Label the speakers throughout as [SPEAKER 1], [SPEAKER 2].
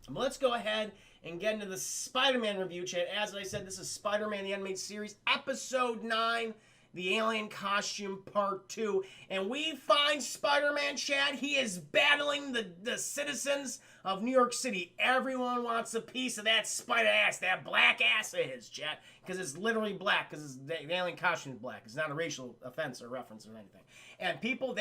[SPEAKER 1] But let's go ahead and get into the Spider-Man review, chat. As I said, this is Spider-Man the Animated Series, Episode 9, the Alien Costume Part 2. And we find Spider-Man, Chad. He is battling the citizens of New York City. Everyone wants a piece of that spider ass, that black ass of his, Chad. Because it's literally black, because the alien costume is black. It's not a racial offense or reference or anything. And people,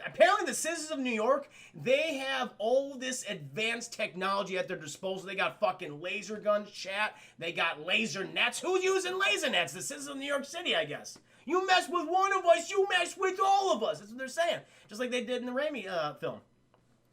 [SPEAKER 1] apparently the citizens of New York, they have all this advanced technology at their disposal. They got fucking laser guns, chat. They got laser nets. Who's using laser nets? The citizens of New York City, I guess. You mess with one of us, you mess with all of us. That's what they're saying. Just like they did in the Raimi film.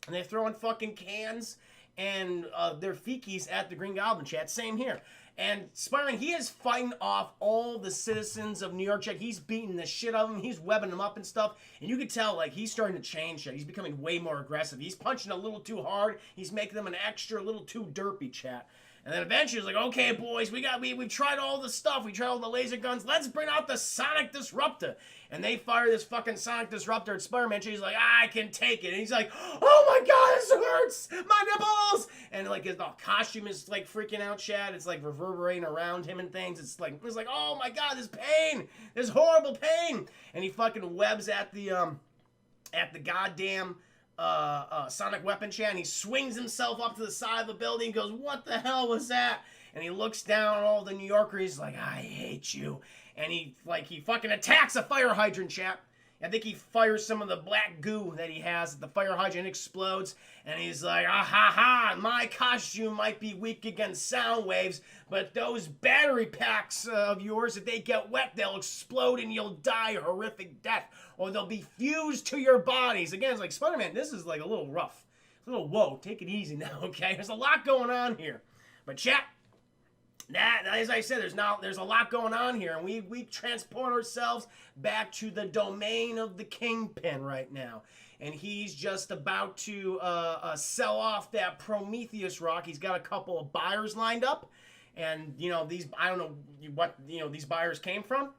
[SPEAKER 1] And they're throwing fucking cans and their fikis at the Green Goblin, chat. Same here. And Spider-Man, he is fighting off all the citizens of New York, chat. He's beating the shit out of them. He's webbing them up and stuff. And you can tell, like, he's starting to change, chat. He's becoming way more aggressive. He's punching a little too hard. He's making them an extra, a little too derpy, chat. And then eventually he's like, okay, boys, we've tried all the stuff. We tried all the laser guns. Let's bring out the Sonic Disruptor. And they fire this fucking Sonic Disruptor at Spider-Man. He's like, I can take it. And he's like, oh my god, this hurts! My nipples! And like his costume is like freaking out, Chad. It's like reverberating around him and things. It's like, oh my god, this pain! This horrible pain! And he fucking webs at the goddamn sonic weapon, Chad, and he swings himself up to the side of the building and goes, what the hell was that? And he looks down at all the New Yorkers. He's like, I hate you. And he fucking attacks a fire hydrant, chap. I think he fires some of the black goo that he has. The fire hydrant explodes, and he's like, ah ha ha, my costume might be weak against sound waves, but those battery packs of yours, if they get wet, they'll explode and you'll die a horrific death, or they'll be fused to your bodies. Again, it's like, Spider-Man, this is like a little rough. It's a little, whoa, take it easy now, okay? There's a lot going on here. But chat, that, as I said, there's a lot going on here, and we transport ourselves back to the domain of the Kingpin right now, and he's just about to sell off that Prometheus rock. He's got a couple of buyers lined up, and these, I don't know what these buyers came from.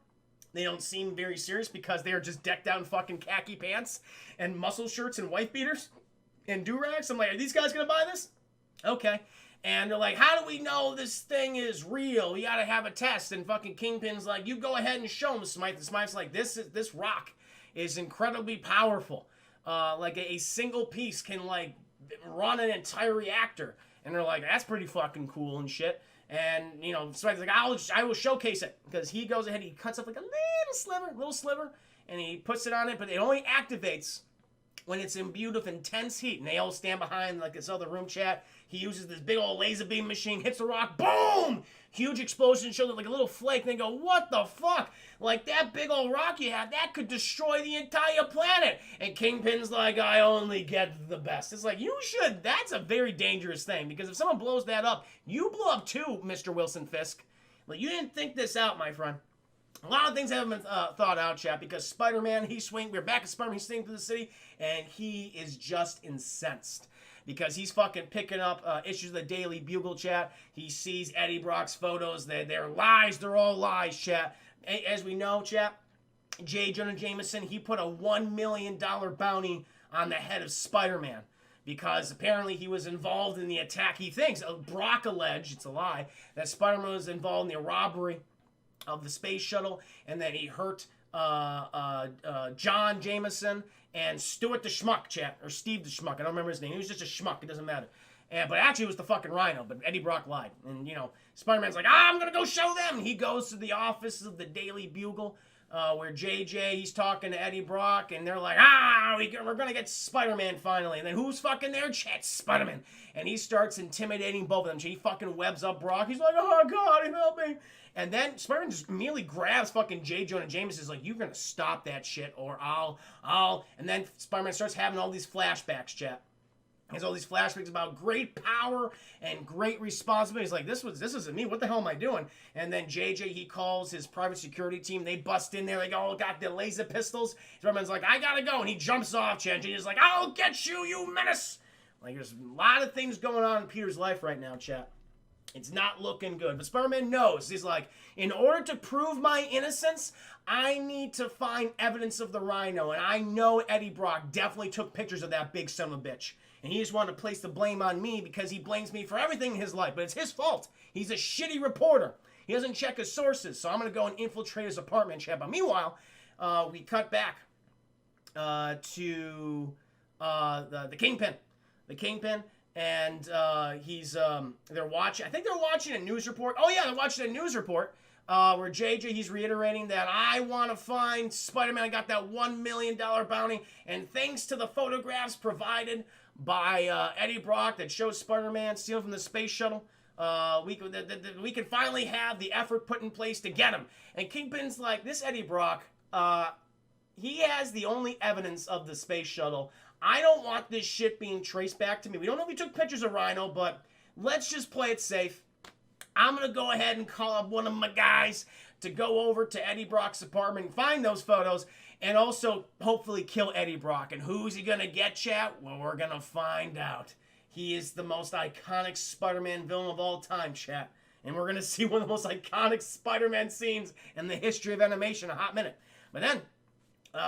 [SPEAKER 1] They don't seem very serious because they are just decked out in fucking khaki pants and muscle shirts and wife beaters and do-rags. I'm like, are these guys gonna buy this? Okay. And they're like, how do we know this thing is real? We gotta have a test. And fucking Kingpin's like, you go ahead and show him, Smythe. And Smythe's like, this rock is incredibly powerful. Like a single piece can like run an entire reactor. And they're like, that's pretty fucking cool and shit. And Smythe's like, I will showcase it, because he goes ahead, he cuts up like a little sliver, and he puts it on it, but it only activates when it's imbued with intense heat. And they all stand behind like this other room, chat. He uses this big old laser beam machine, hits the rock, boom! Huge explosion, shows it like a little flake, and they go, what the fuck? Like, that big old rock you have, that could destroy the entire planet. And Kingpin's like, I only get the best. It's like, that's a very dangerous thing, because if someone blows that up, you blow up too, Mr. Wilson Fisk. Like, you didn't think this out, my friend. A lot of things haven't been thought out, chat, because Spider-Man, we're back at Spider-Man, he's swinging through the city, and he is just incensed. Because he's fucking picking up issues of the Daily Bugle, chat. He sees Eddie Brock's photos. They're lies. They're all lies, chat. As we know, chat, J. Jonah Jameson, he put a $1 million bounty on the head of Spider-Man. Because apparently he was involved in the attack. He thinks, Brock alleged, it's a lie, that Spider-Man was involved in the robbery of the space shuttle, and that he hurt John Jameson and Stuart the Schmuck, chat, or Steve the Schmuck. I don't remember his name. He was just a schmuck. It doesn't matter. But actually, it was the fucking Rhino. But Eddie Brock lied. And Spider-Man's like, I'm gonna go show them. And he goes to the office of the Daily Bugle, where JJ, he's talking to Eddie Brock, and they're like, we're gonna get Spider-Man finally. And then who's fucking there? Chat, Spider-Man. And he starts intimidating both of them. He fucking webs up Brock. He's like, oh god, help me. And then Spider-Man just immediately grabs fucking J. Jonah Jameson. Is like, you're gonna stop that shit, or I'll. And then Spider-Man starts having all these flashbacks, chat. He has all these flashbacks about great power and great responsibility. He's like, this isn't me. What the hell am I doing? And then JJ, he calls his private security team. They bust in there. They all got the laser pistols. Spider-Man's like, I gotta go. And he jumps off, chat. JJ's like, I'll get you, you menace. Like, there's a lot of things going on in Peter's life right now, chat. It's not looking good. But Spider-Man knows. He's like, in order to prove my innocence, I need to find evidence of the Rhino. And I know Eddie Brock definitely took pictures of that big son of a bitch. And he just wanted to place the blame on me because he blames me for everything in his life. But it's his fault. He's a shitty reporter. He doesn't check his sources. So I'm going to go and infiltrate his apartment, chat. But meanwhile, we cut back to the Kingpin. The Kingpin. And they're watching, I think they're watching a news report. Oh yeah, they're watching a news report where JJ, he's reiterating that I want to find Spider-Man. I got that $1 million bounty. And thanks to the photographs provided by Eddie Brock that shows Spider-Man stealing from the space shuttle, we can finally have the effort put in place to get him. And Kingpin's like, this Eddie Brock, he has the only evidence of the space shuttle. I don't want this shit being traced back to me. We don't know if he took pictures of Rhino, but let's just play it safe. I'm going to go ahead and call up one of my guys to go over to Eddie Brock's apartment and find those photos and also hopefully kill Eddie Brock. And who's he going to get, chat? Well, we're going to find out. He is the most iconic Spider-Man villain of all time, chat. And we're going to see one of the most iconic Spider-Man scenes in the history of animation in a hot minute. But then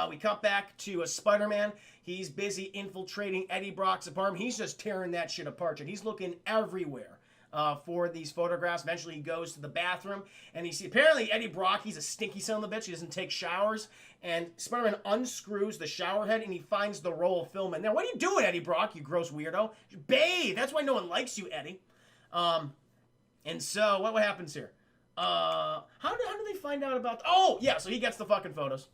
[SPEAKER 1] we cut back to a Spider-Man. He's busy infiltrating Eddie Brock's apartment. He's just tearing that shit apart. And he's looking everywhere for these photographs. Eventually, he goes to the bathroom. And he sees, apparently, Eddie Brock, he's a stinky son of a bitch. He doesn't take showers. And Spider-Man unscrews the shower head, and he finds the roll of film in there. What are you doing, Eddie Brock, you gross weirdo? Bathe! That's why no one likes you, Eddie. And so, what happens here? How do they find out about... Oh, yeah, so he gets the fucking photos.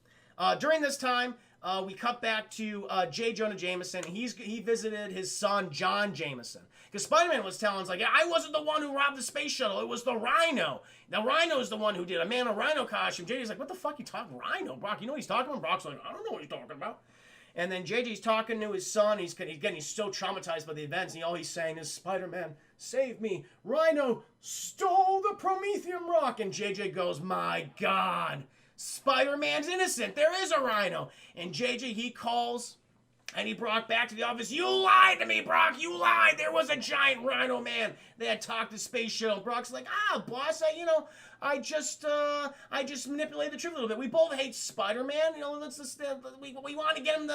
[SPEAKER 1] During this time, we cut back to J. Jonah Jameson. He visited his son, John Jameson. Because Spider-Man was telling us, like, I wasn't the one who robbed the space shuttle. It was the Rhino. Now, Rhino's the one who did a man in a Rhino costume. JJ's like, what the fuck are you talking Rhino? Brock, you know what he's talking about? Brock's like, I don't know what he's talking about. And then JJ's talking to his son. He's so traumatized by the events. And all he's saying is, Spider-Man, save me. Rhino stole the Prometheum rock. And JJ goes, my God. Spider-Man's innocent. There is a Rhino. And JJ, he calls Eddie Brock back to the office. You lied to me, Brock. You lied. There was a giant Rhino man. They had talked to Space Shuttle. Brock's like, boss, I just manipulated the truth a little bit. We both hate Spider-Man. Let's just, we want to get him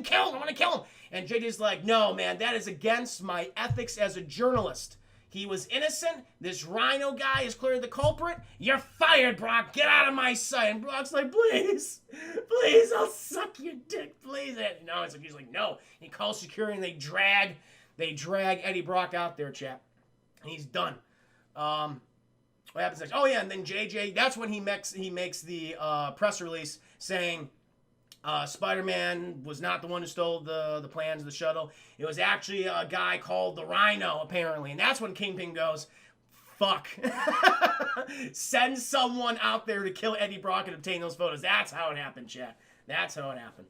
[SPEAKER 1] killed. I want to kill him. And JJ's like, no, man, that is against my ethics as a journalist. He was innocent. This Rhino guy is clearly the culprit. You're fired, Brock. Get out of my sight. And Brock's like, please, I'll suck your dick, please. And no, he's like, no. He calls security and they drag Eddie Brock out there, chap. And he's done. What happens next? Oh yeah, and then JJ. That's when he makes the press release saying, Spider-Man was not the one who stole the plans of the shuttle. It was actually a guy called the Rhino, apparently. And that's when Kingpin goes, fuck. Send someone out there to kill Eddie Brock and obtain those photos. That's how it happened, chat. That's how it happened.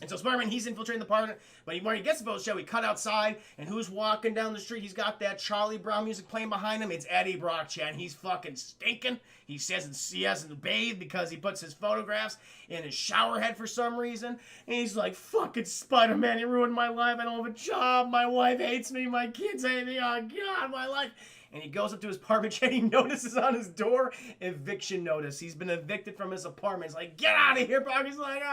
[SPEAKER 1] And so Spider-Man, he's infiltrating the apartment, but when he gets the photos, we cut outside, and who's walking down the street? He's got that Charlie Brown music playing behind him. It's Eddie Brock, chat. He's fucking stinking. He says he hasn't bathed because he puts his photographs in his shower head for some reason. And he's like, fucking Spider-Man, you ruined my life. I don't have a job. My wife hates me. My kids hate me. Oh, God, my life. And he goes up to his apartment, and he notices on his door, eviction notice. He's been evicted from his apartment. He's like, get out of here, Brock. He's like,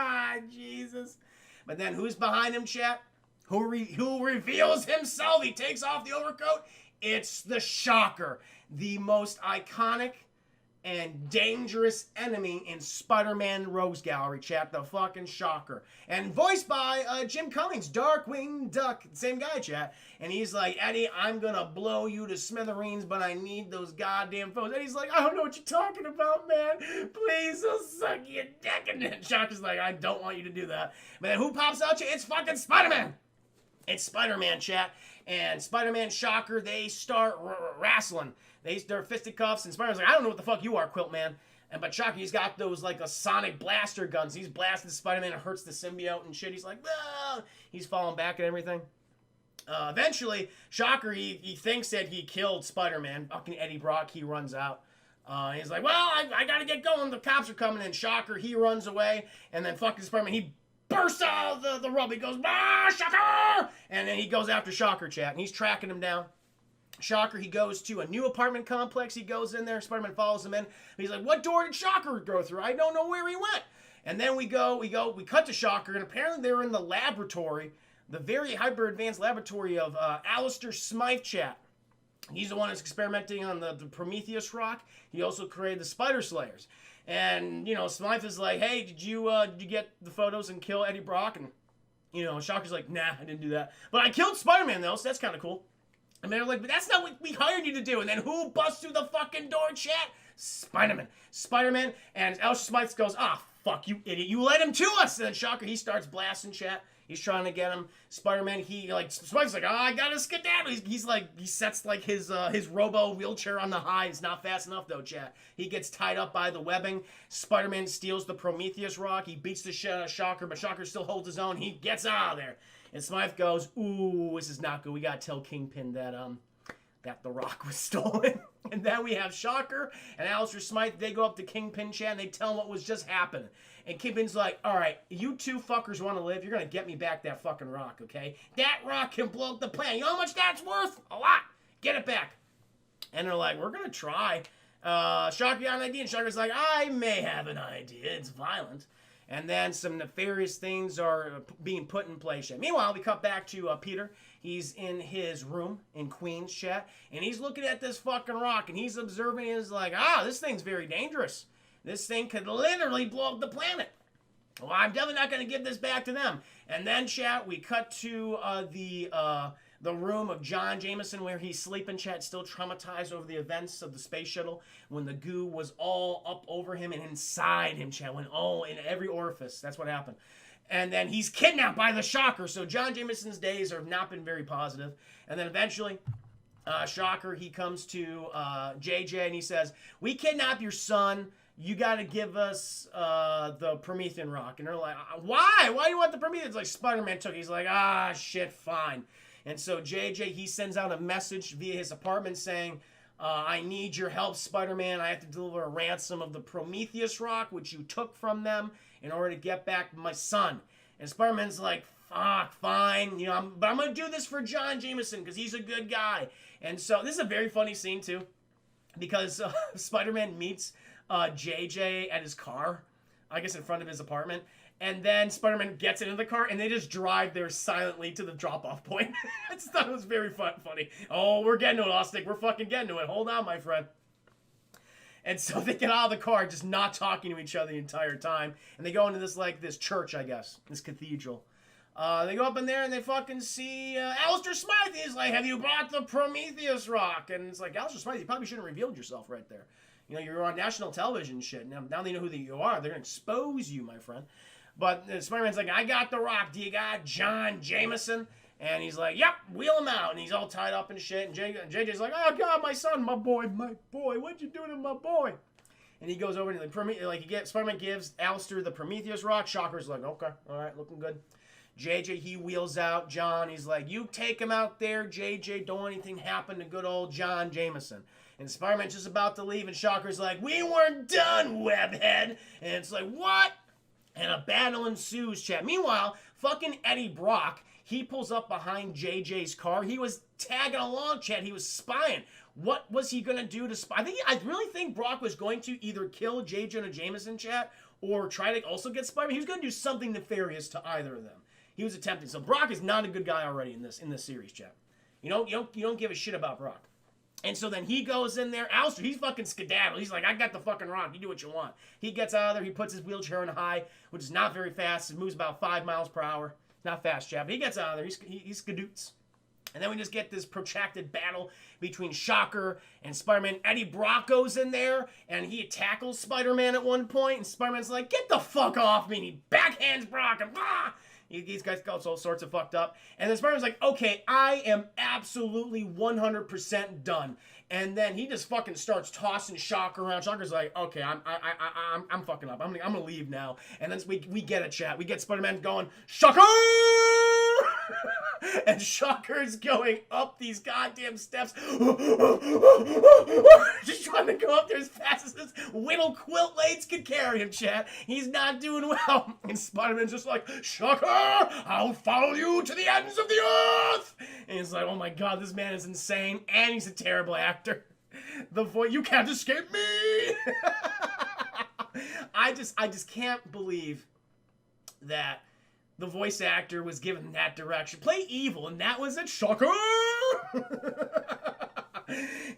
[SPEAKER 1] Jesus. But then who's behind him, chat? Who reveals himself? He takes off the overcoat. It's the Shocker, the most iconic and dangerous enemy in Spider-Man Rogues Gallery, chat. The fucking Shocker. And voiced by Jim Cummings, Darkwing Duck. Same guy, chat. And he's like, Eddie, I'm going to blow you to smithereens, but I need those goddamn photos. Eddie's like, I don't know what you're talking about, man. Please, I'll suck your dick. And then Shocker's like, I don't want you to do that. But then who pops out, chat? It's fucking Spider-Man. It's Spider-Man, chat. And Spider-Man, Shocker, they start wrestling. They're fisticuffs, and Spider-Man's like, I don't know what the fuck you are, Quilt Man. But Shocker, he's got those, like, a sonic blaster guns. He's blasting Spider-Man and hurts the symbiote and shit. He's like, ah! He's falling back and everything. Eventually, Shocker, he thinks that he killed Spider-Man. Fucking Eddie Brock, he runs out. He's like, well, I gotta get going. The cops are coming. And Shocker, he runs away. And then fucking Spider-Man, he bursts out of the rubble. He goes, Shocker! And then he goes after Shocker, chat. And he's tracking him down. Shocker, he goes to a new apartment complex. He goes in there. Spider-Man follows him in. He's like, what door did Shocker go through? I don't know where he went. And then we cut to Shocker, and apparently they're in the laboratory the very hyper-advanced laboratory of Alistair Smythe, chat. He's the one that's experimenting on the Prometheus rock. He also created the Spider Slayers. And, Smythe is like, hey, did you get the photos and kill Eddie Brock? And, Shocker's like, nah, I didn't do that. But I killed Spider-Man, though, so that's kind of cool. And they're like, but that's not what we hired you to do. And then who busts through the fucking door, chat? Spider-Man. And Alistair Smythe goes, fuck, you idiot. You led him to us. And then Shocker, he starts blasting, chat. He's trying to get him. Spider-Man, Smythe's like, I gotta skedaddle. He sets his robo wheelchair on the high. It's not fast enough though, chat. He gets tied up by the webbing. Spider-Man steals the Prometheus rock. He beats the shit out of Shocker, but Shocker still holds his own. He gets out of there. And Smythe goes, ooh, this is not good. We gotta tell Kingpin that the rock was stolen. And then we have Shocker and Alistair Smythe. They go up to Kingpin, chat, and they tell him what was just happening. And Kingpin's like, all right, you two fuckers want to live. You're going to get me back that fucking rock, okay? That rock can blow up the planet. You know how much that's worth? A lot. Get it back. And they're like, we're going to try. Shocker got an idea. And Shocker's like, I may have an idea. It's violent. And then some nefarious things are being put in place. Meanwhile, we cut back to Peter. He's in his room in Queens, chat. And he's looking at this fucking rock. And he's observing it. He's like, this thing's very dangerous. This thing could literally blow up the planet. Well, I'm definitely not going to give this back to them. And then, chat, we cut to the room of John Jameson where he's sleeping, chat, still traumatized over the events of the space shuttle when the goo was all up over him and inside him, chat, went all in every orifice. That's what happened. And then he's kidnapped by the Shocker. So John Jameson's days have not been very positive. And then eventually, Shocker, he comes to JJ and he says, we kidnap your son. You got to give us the Promethean rock. And they're like, why? Why do you want the Promethean? It's like Spider-Man took it. He's like, shit, fine. And so JJ, he sends out a message via his apartment saying, I need your help, Spider-Man. I have to deliver a ransom of the Prometheus rock, which you took from them, in order to get back my son. And Spider-Man's like, fuck, fine. But I'm going to do this for John Jameson because he's a good guy. And so this is a very funny scene, too, because Spider-Man meets JJ at his car, I guess in front of his apartment, and then Spider-Man gets into the car and they just drive there silently to the drop-off point. I just thought it was very funny. Oh, we're getting to it, Austin. We're fucking getting to it. Hold on, my friend. And so they get out of the car just not talking to each other the entire time, and they go into this church, I guess, this cathedral. They go up in there and they fucking see Alistair Smythe. He's like, have you brought the Prometheus rock? And it's like, Alistair Smythe, you probably shouldn't have revealed yourself right there. You're on national television shit. Now they know who you are. They're going to expose you, my friend. But Spider-Man's like, I got the rock. Do you got John Jameson? And he's like, yep, wheel him out. And he's all tied up and shit. And JJ's like, oh, God, my son, my boy. What'd you do to my boy? And he goes over to the Spider-Man gives Alistair the Prometheus rock. Shocker's like, okay, all right, looking good. JJ, he wheels out John. He's like, you take him out there, JJ. Don't let anything happen to good old John Jameson. And Spider-Man's just about to leave, and Shocker's like, we weren't done, webhead. And it's like, what? And a battle ensues, chat. Meanwhile, fucking Eddie Brock, he pulls up behind JJ's car. He was tagging along, chat. He was spying. What was he going to do to spy? I really think Brock was going to either kill J. Jonah Jameson, chat, or try to also get Spider-Man. He was going to do something nefarious to either of them. He was attempting. So Brock is not a good guy already in this series, chat. You don't give a shit about Brock. And so then he goes in there. Alistair, he's fucking skedaddle. He's like, I got the fucking rock. You do what you want. He gets out of there. He puts his wheelchair in high, which is not very fast. It moves about 5 miles per hour. Not fast, chap. But he gets out of there. He skadoots. And then we just get this protracted battle between Shocker and Spider-Man. Eddie Brock goes in there, and he tackles Spider-Man at one point. And Spider-Man's like, get the fuck off me. And he backhands Brock. And these guys got all sorts of fucked up. And then Spider-Man's like, okay, I am absolutely 100% done. And then he just fucking starts tossing Shocker around. Shocker's like, okay, I'm fucking up. I'm gonna leave now. And then we get a chat. We get Spider-Man going, Shocker! And Shocker's going up these goddamn steps. Just trying to go up there as fast as his whittle quilt legs could carry him, chat. He's not doing well. And Spider-Man's just like, Shocker, I'll follow you to the ends of the earth. And he's like, oh my God, this man is insane. And he's a terrible actor. The voice, you can't escape me. I just can't believe that the voice actor was given that direction. Play evil, and that was it. Shocker!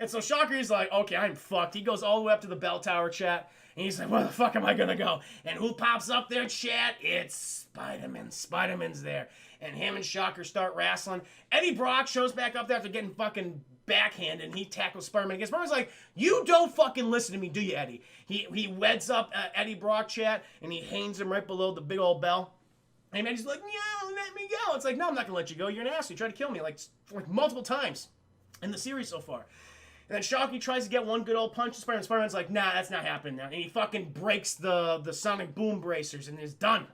[SPEAKER 1] And so Shocker's like, okay, I'm fucked. He goes all the way up to the bell tower, chat. And he's like, where the fuck am I gonna go? And who pops up there, chat? It's Spider-Man. Spider-Man's there. And him and Shocker start wrestling. Eddie Brock shows back up there after getting fucking backhanded, and he tackles Spider-Man again. Spider-Man's like, you don't fucking listen to me, do you, Eddie? He weds up Eddie Brock, chat, and he hangs him right below the big old bell. And Eddie's like, no, let me go. It's like, no, I'm not gonna let you go. You're an ass. You tried to kill me like multiple times in the series so far. And then Shocky tries to get one good old punch to Spider-Man. Spider-Man's like, nah, that's not happening now. And he fucking breaks the sonic boom bracers and is done.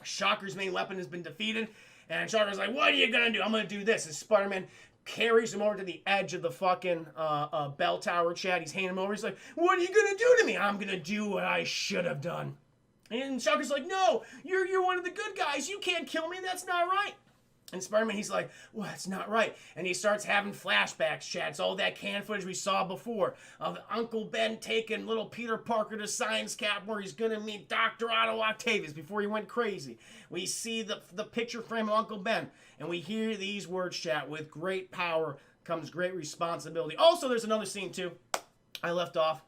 [SPEAKER 1] Shocker's main weapon has been defeated. And Shocker's like, what are you gonna do? I'm gonna do this. And Spider-Man carries him over to the edge of the fucking bell tower, chat. He's handing him over. He's like, what are you gonna do to me? I'm gonna do what I should have done. And Shocker's like, no, you're one of the good guys. You can't kill me. That's not right. And Spider-Man, he's like, well, that's not right. And he starts having flashbacks, chat. It's all that canned footage we saw before of Uncle Ben taking little Peter Parker to science camp where he's going to meet Dr. Otto Octavius before he went crazy. We see the picture frame of Uncle Ben, and we hear these words, chat. With great power comes great responsibility. Also, there's another scene, too. I left off,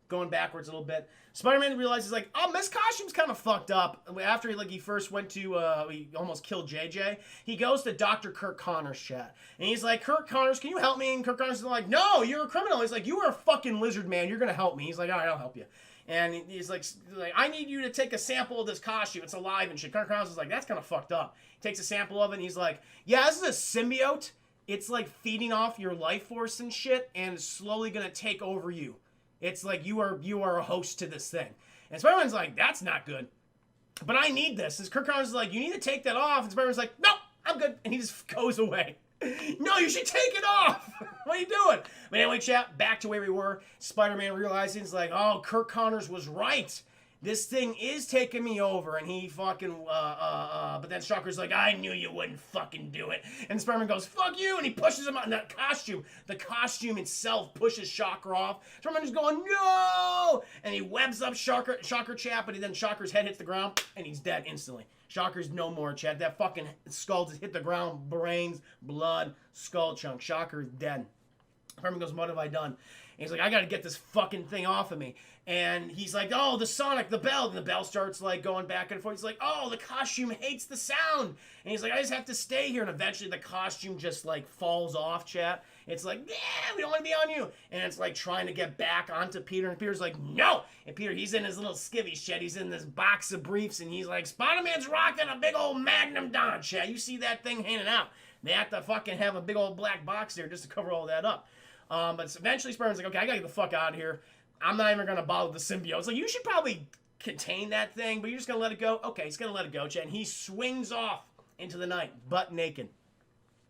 [SPEAKER 1] going backwards a little bit. Spider-Man realizes, like, oh, this costume's kind of fucked up. After he first went to, he almost killed JJ, he goes to Dr. Kirk Connors, chat. And he's like, Kirk Connors, can you help me? And Kirk Connors is like, no, you're a criminal. He's like, you are a fucking lizard man. You're going to help me. He's like, all right, I'll help you. And he's like, I need you to take a sample of this costume. It's alive and shit. Kirk Connors is like, that's kind of fucked up. He takes a sample of it, and he's like, yeah, this is a symbiote. It's like feeding off your life force and shit, and it's slowly going to take over you. It's like you are a host to this thing. And Spider-Man's like, that's not good. But I need this. And Kirk Connors is like, you need to take that off. And Spider-Man's like, no, I'm good. And he just goes away. No, you should take it off. What are you doing? But anyway, chat, back to where we were. Spider-Man realizes, like, oh, Kirk Connors was right. This thing is taking me over, and he fucking, but then Shocker's like, I knew you wouldn't fucking do it. And Spider-Man goes, fuck you, and he pushes him on that costume. The costume itself pushes Shocker off. Spider-Man is going, no! And he webs up Shocker chat, but then Shocker's head hits the ground, and he's dead instantly. Shocker's no more, chat. That fucking skull just hit the ground, brains, blood, skull chunk. Shocker's dead. Spider-Man goes, what have I done? And he's like, I gotta get this fucking thing off of me. And he's like, oh, the Sonic, the bell. And the bell starts, like, going back and forth. He's like, oh, the costume hates the sound. And he's like, I just have to stay here. And eventually the costume just, like, falls off, chat. It's like, yeah, we don't want to be on you. And it's, like, trying to get back onto Peter. And Peter's like, no. And Peter, he's in his little skivvy, chat. He's in this box of briefs. And he's like, Spider-Man's rocking a big old Magnum Don, chat. You see that thing hanging out. They have to fucking have a big old black box there just to cover all that up. But eventually Spider-Man's like, okay, I gotta get the fuck out of here. I'm not even gonna bother the symbiote. It's like, you should probably contain that thing, but you're just gonna let it go? Okay, he's gonna let it go, chat. And he swings off into the night, butt naked.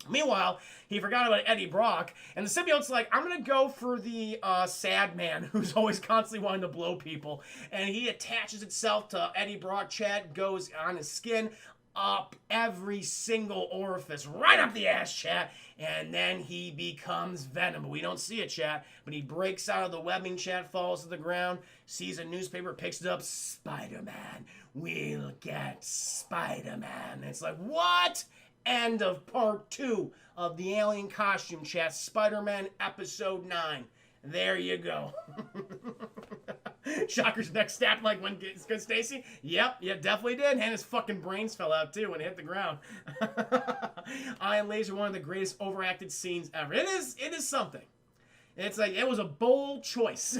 [SPEAKER 1] Meanwhile, he forgot about Eddie Brock, and the symbiote's like, I'm gonna go for the sad man who's always constantly wanting to blow people. And he attaches itself to Eddie Brock, chat, goes on his skin, up every single orifice, right up the ass, chat, and then he becomes Venom. We don't see it, chat, but he breaks out of the webbing, chat, falls to the ground, sees a newspaper, picks it up, Spider-Man, we'll get Spider-Man. It's like, what? End of part 2 of the Alien Costume, chat, Spider-Man episode 9. There you go. Shocker's neck snapped like when Stacy. Yep, definitely did. And his fucking brains fell out too when it hit the ground. Iron Laser, one of the greatest overacted scenes ever. It is something. It's like, it was a bold choice.